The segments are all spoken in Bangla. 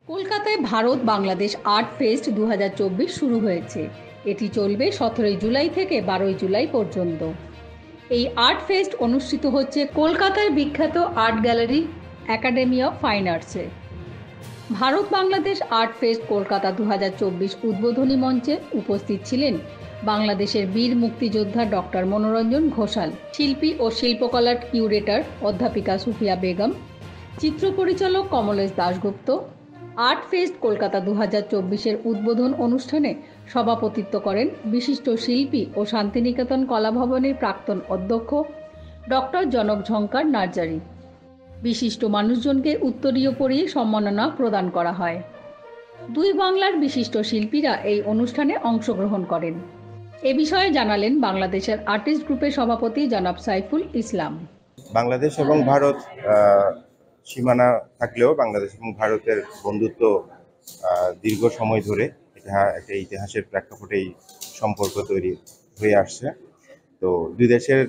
কলকাতায় ভারত বাংলাদেশ আর্ট ফেস্ট 2024 শুরু হয়েছে। এটি চলবে 17 জুলাই থেকে 12 জুলাই পর্যন্ত। এই আর্ট ফেস্ট অনুষ্ঠিত হচ্ছে কলকাতার বিখ্যাত art gallery academy of fine আর্টসে। ভারত বাংলাদেশ আর্ট ফেস্ট কলকাতা 2024 উদ্বোধনী মঞ্চে উপস্থিত ছিলেন বাংলাদেশের বীর মুক্তিযোদ্ধা ডক্টর মনোরঞ্জন ঘোষাল, শিল্পী ও শিল্পকলার কিউরেটর অধ্যাপিকা সুফিয়া বেগম, চিত্র পরিচালক কমলেশ দাশগুপ্ত। আর্ট ফেস্ট কলকাতা 2024-এর উদ্বোধন অনুষ্ঠানে সভাপতিত্ব করেন বিশিষ্ট শিল্পী ও শান্তিনিকেতন কলাভবনের প্রাক্তন অধ্যক্ষ ডক্টর জনক ঝঙ্কার নার্জারি। বিশিষ্ট মানুষজনকে উত্তরীয় পরিয়ে সম্মাননা প্রদান করা হয়। দুই বাংলার বিশিষ্ট শিল্পীরা এই অনুষ্ঠানে অংশগ্রহণ করেন। এ বিষয়ে জানালেন বাংলাদেশের আর্টিস্ট গ্রুপের সভাপতি জনাব সাইফুল ইসলাম। বাংলাদেশ এবং ভারত সীমানা থাকলেও বাংলাদেশ এবং ভারতের বন্ধুত্ব দীর্ঘ সময় ধরে একটা ইতিহাসের প্রেক্ষাপটেই সম্পর্ক তৈরি হয়ে আসছে। তো দুই দেশের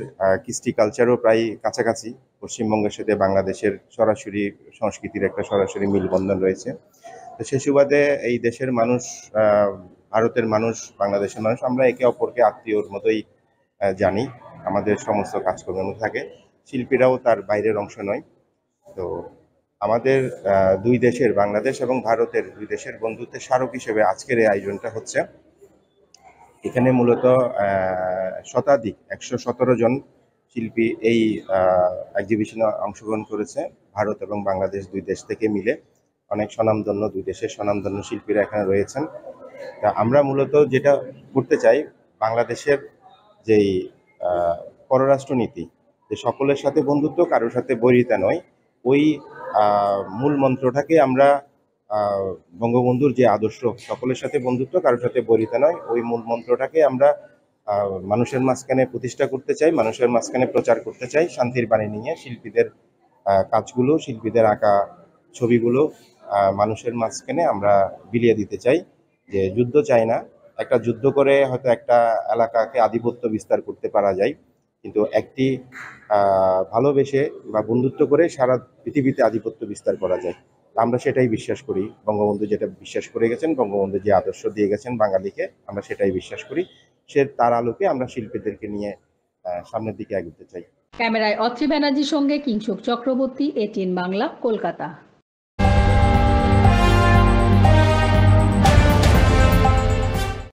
কৃষ্টি কালচারও প্রায় কাছাকাছি। পশ্চিমবঙ্গের সাথে বাংলাদেশের সরাসরি সংস্কৃতির একটা সরাসরি মিলবন্ধন রয়েছে। তো সে সুবাদে এই দেশের মানুষ, ভারতের মানুষ, বাংলাদেশের মানুষ, আমরা একে অপরকে আত্মীয়র মতোই জানি। আমাদের সমস্ত কাজকর্মের মধ্যে থাকে। শিল্পীরাও তার বাইরের অংশ নয়। তো আমাদের দুই দেশের, বাংলাদেশ এবং ভারতের দুই দেশের বন্ধুত্বের স্মারক হিসেবে আজকের এই আয়োজনটা হচ্ছে। এখানে মূলত শতাধিক 117 জন শিল্পী এই এক্সিবিশনে অংশগ্রহণ করেছে। ভারত এবং বাংলাদেশ দুই দেশ থেকে মিলে অনেক স্বনামধন্য, দুই দেশের স্বনামধন্য শিল্পীরা এখানে রয়েছেন। তা আমরা মূলত যেটা করতে চাই, বাংলাদেশের যেই পররাষ্ট্রনীতি, যে সকলের সাথে বন্ধুত্ব, কারোর সাথে বৈরিতা নয়, ওই মূল মন্ত্রটাকে আমরা বঙ্গবন্ধুর যে আদর্শ, সকলের সাথে বন্ধুত্ব, কারোর সাথে বৈরিতা নয়, ওই মূল মন্ত্রটাকে আমরা মানুষের মাঝখানে প্রতিষ্ঠা করতে চাই, মানুষের মাঝখানে প্রচার করতে চাই। শান্তির বাণী নিয়ে শিল্পীদের কাজগুলো, শিল্পীদের আঁকা ছবিগুলো মানুষের মাঝখানে আমরা বিলিয়ে দিতে চাই। যে যুদ্ধ চাই না, একটা যুদ্ধ করে হয়তো একটা এলাকাকে আধিপত্য বিস্তার করতে পারা যায়, কিন্তু একটি ভালোবেসে বা বন্ধুত্ব করে সারা পৃথিবীতে আধিপত্য বিস্তার করা যায়। আমরা সেটাই বিশ্বাস করি। বঙ্গবন্ধু যেটা বিশ্বাস করে গেছেন, বঙ্গবন্ধু যে আদর্শ দিয়ে গেছেন বাঙালিকে, আমরা সেটাই বিশ্বাস করি। তার আলোকে আমরা শিল্পীদেরকে নিয়ে সামনের দিকে এগোতে চাই। ক্যামেরায় অত্রি ব্যানার্জির সঙ্গে কিংশুক চক্রবর্তী, এটিএন বাংলা, কলকাতা।